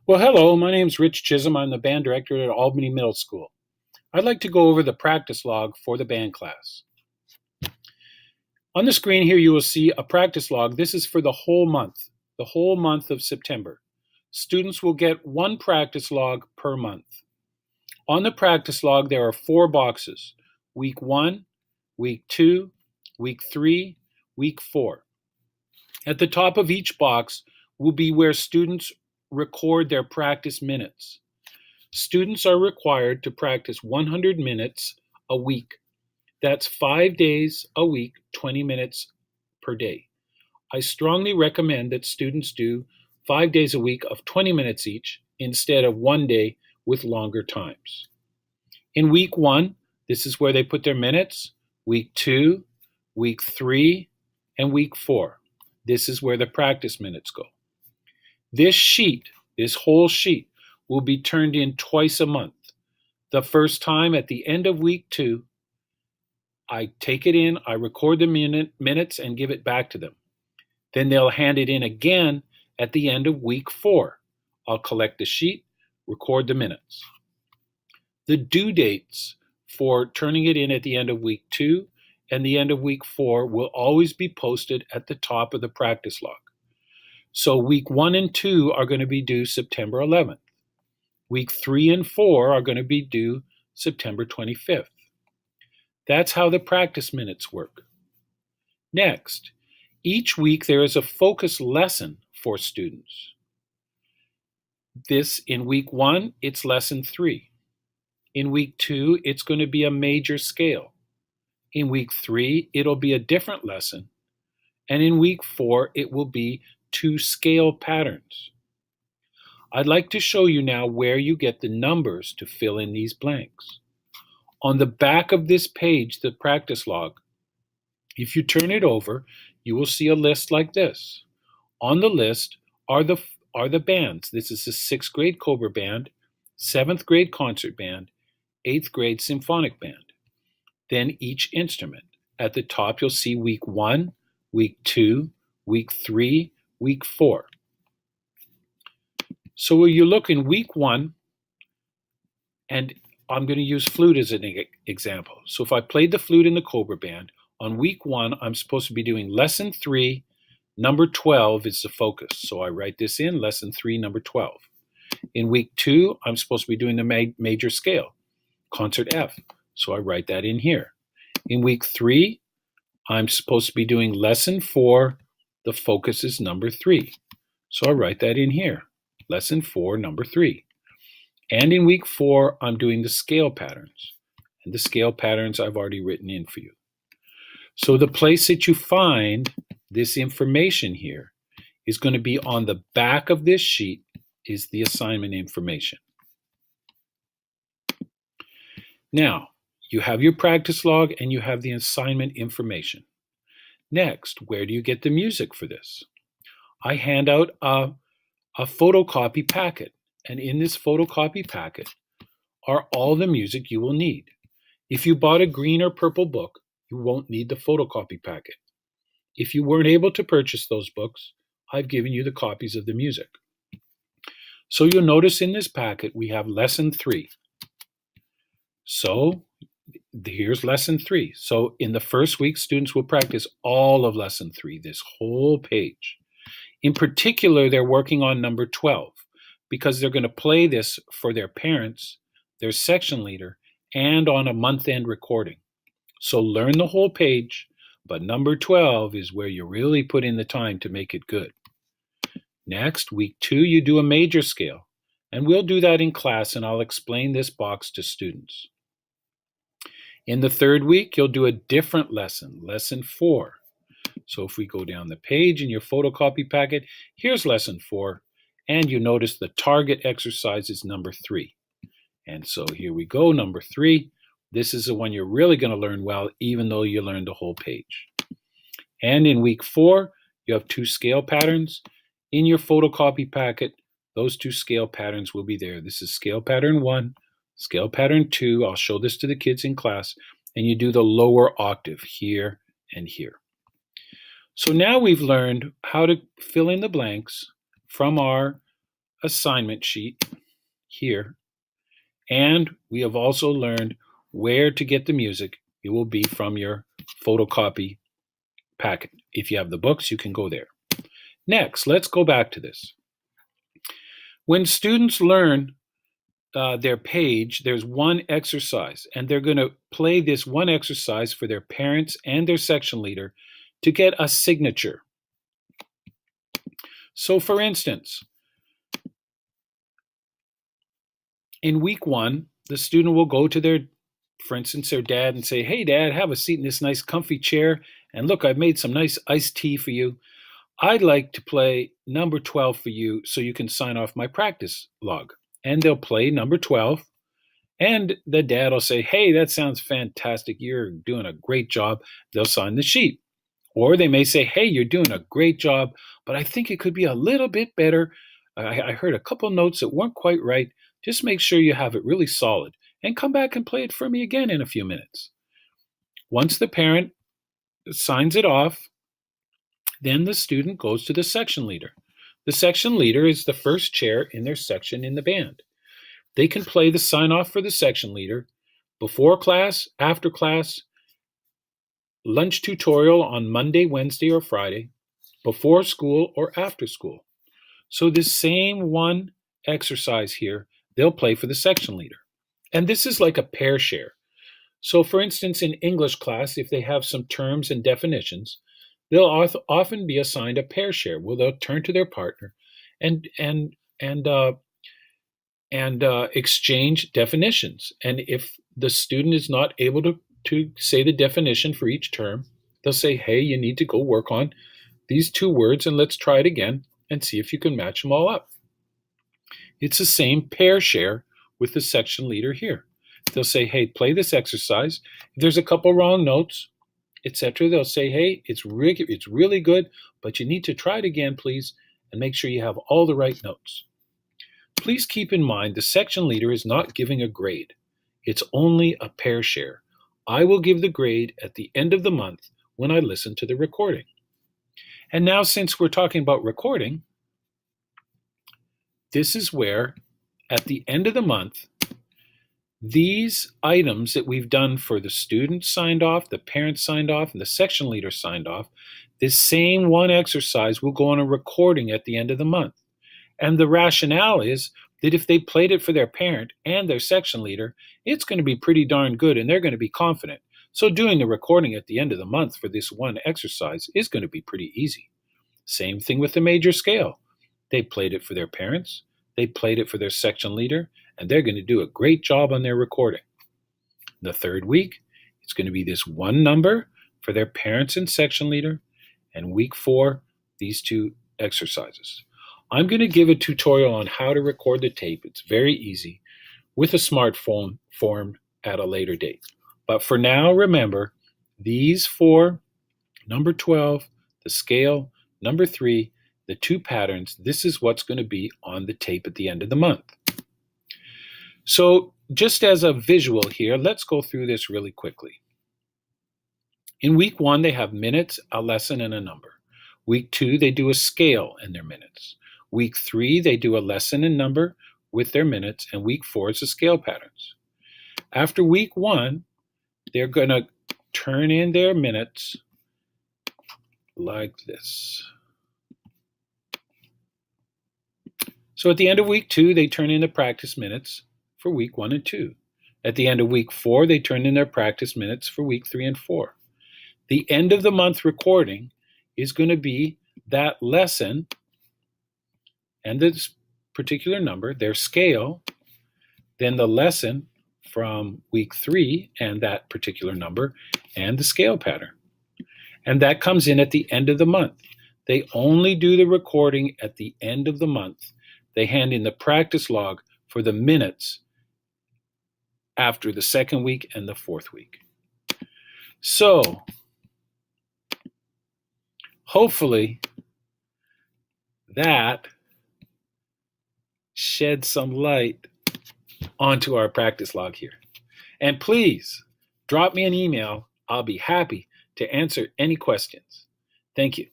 Well, hello, my name's Rich Chisholm. I'm the band director at Albany Middle School. I'd like to go over the practice log for the band class. On the screen here, you will see a practice log. This is for the whole month of September. Students will get one practice log per month. On the practice log, there are 4 boxes: week 1, week 2, week 3, week 4. At the top of each box will be where students record their practice minutes. Students are required to practice 100 minutes a week. That's 5 days a week, 20 minutes per day. I strongly recommend that students do 5 days a week of 20 minutes each instead of one day with longer times. In week 1, this is where they put their minutes. Week 2, week 3, and week 4. This is where the practice minutes go. This whole sheet, will be turned in twice a month. The first time at the end of week 2, I take it in, I record the minutes and give it back to them. Then they'll hand it in again at the end of week 4. I'll collect the sheet, record the minutes. The due dates for turning it in at the end of week 2 and the end of week 4 will always be posted at the top of the practice log. So week 1 and 2 are going to be due September 11th. Week 3 and 4 are going to be due September 25th. That's how the practice minutes work. Next, each week there is a focus lesson for students. In week 1, it's lesson 3. In week 2, it's going to be a major scale. In week 3, it'll be a different lesson. And in week 4, it will be 2 scale patterns. I'd like to show you now where you get the numbers to fill in these blanks. On the back of this page, the practice log, if you turn it over, you will see a list like this. On the list are the bands. This is the 6th grade Cobra Band, 7th grade Concert Band, 8th grade Symphonic Band. Then each instrument. At the top, you'll see week 1, week 2, week 3, week 4. So when you look in week 1, and I'm going to use flute as an example. So if I played the flute in the Cobra Band, on week 1, I'm supposed to be doing lesson 3, number 12 is the focus. So I write this in, lesson 3, number 12. In week 2, I'm supposed to be doing the major scale, concert F. So I write that in here. In week 3, I'm supposed to be doing lesson 4, the focus is number 3. So I write that in here. Lesson 4, number 3. And in week 4, I'm doing the scale patterns. And the scale patterns I've already written in for you. So the place that you find this information here is going to be on the back of this sheet is the assignment information. Now, you have your practice log and you have the assignment information. Next, where do you get the music for this? I hand out a photocopy packet, and in this photocopy packet are all the music you will need. If you bought a green or purple book, you won't need the photocopy packet. If you weren't able to purchase those books, I've given you the copies of the music. So you'll notice in this packet we have lesson 3. So here's lesson 3. So in the first week, students will practice all of lesson 3, this whole page. In particular, they're working on number 12 because they're going to play this for their parents, their section leader, and on a month-end recording. So learn the whole page, but number 12 is where you really put in the time to make it good. Next, week 2, you do a major scale, and we'll do that in class, and I'll explain this box to students. In the 3rd week, you'll do a different lesson, lesson 4. So if we go down the page in your photocopy packet, here's lesson 4, and you notice the target exercise is number 3. And so here we go, number 3. This is the one you're really going to learn well, even though you learned the whole page. And in week 4, you have 2 scale patterns. In your photocopy packet, those 2 scale patterns will be there. This is scale pattern 1, scale pattern 2. I'll show this to the kids in class, and you do the lower octave here and here. So now we've learned how to fill in the blanks from our assignment sheet here, and we have also learned where to get the music. It will be from your photocopy packet. If you have the books, you can go there. Next, let's go back to this. When students learn their page, there's one exercise, and they're going to play this one exercise for their parents and their section leader to get a signature. So for instance, in week 1, the student will go to their, for instance, their dad and say, "Hey dad, have a seat in this nice comfy chair, and look, I've made some nice iced tea for you. I'd like to play number 12 for you so you can sign off my practice log." And they'll play number 12, and the dad will say, "Hey, that sounds fantastic. You're doing a great job." They'll sign the sheet. Or they may say, "Hey, you're doing a great job, but I think it could be a little bit better. I heard a couple notes that weren't quite right. Just make sure you have it really solid and come back and play it for me again in a few minutes." Once the parent signs it off, then the student goes to the section leader. The section leader is the first chair in their section in the band. They can play the sign off for the section leader before class, after class, lunch tutorial on Monday, Wednesday, or Friday, before school or after school. So this same one exercise here, they'll play for the section leader. And this is like a pair share. So for instance, in English class, if they have some terms and definitions, they'll often be assigned a pair share. Well, they'll turn to their partner and exchange definitions. And if the student is not able to say the definition for each term, they'll say, "Hey, you need to go work on these 2 words and let's try it again and see if you can match them all up." It's the same pair share with the section leader here. They'll say, "Hey, play this exercise. If there's a couple wrong notes, etc., they'll say, "Hey, it's really good, but you need to try it again, please, and make sure you have all the right notes." Please keep in mind the section leader is not giving a grade. It's only a pair share. I will give the grade at the end of the month when I listen to the recording. And now, since we're talking about recording, this is where, at the end of the month, these items that we've done for the student signed off, the parent signed off, and the section leader signed off, this same one exercise will go on a recording at the end of the month. And the rationale is that if they played it for their parent and their section leader, it's going to be pretty darn good and they're going to be confident. So doing the recording at the end of the month for this one exercise is going to be pretty easy. Same thing with the major scale. They played it for their parents, they played it for their section leader, and they're going to do a great job on their recording. The 3rd week, it's going to be this one number for their parents and section leader, and week 4, these 2 exercises. I'm going to give a tutorial on how to record the tape. It's very easy with a smartphone form at a later date. But for now, remember, these 4, number 12, the scale, number 3, the 2 patterns, this is what's going to be on the tape at the end of the month. So just as a visual here, let's go through this really quickly. In week 1, they have minutes, a lesson, and a number. Week 2, they do a scale and their minutes. Week 3, they do a lesson and number with their minutes, and week 4 is the scale patterns. After week 1, they're going to turn in their minutes like this. So at the end of week 2, they turn in the practice minutes for week 1 and 2. At the end of week 4, they turn in their practice minutes for week 3 and 4. The end of the month recording is going to be that lesson and this particular number, their scale, then the lesson from week 3 and that particular number, and the scale pattern. And that comes in at the end of the month. They only do the recording at the end of the month. They hand in the practice log for the minutes after the 2nd week and the 4th week. So, hopefully, that sheds some light onto our practice log here. And please, drop me an email. I'll be happy to answer any questions. Thank you.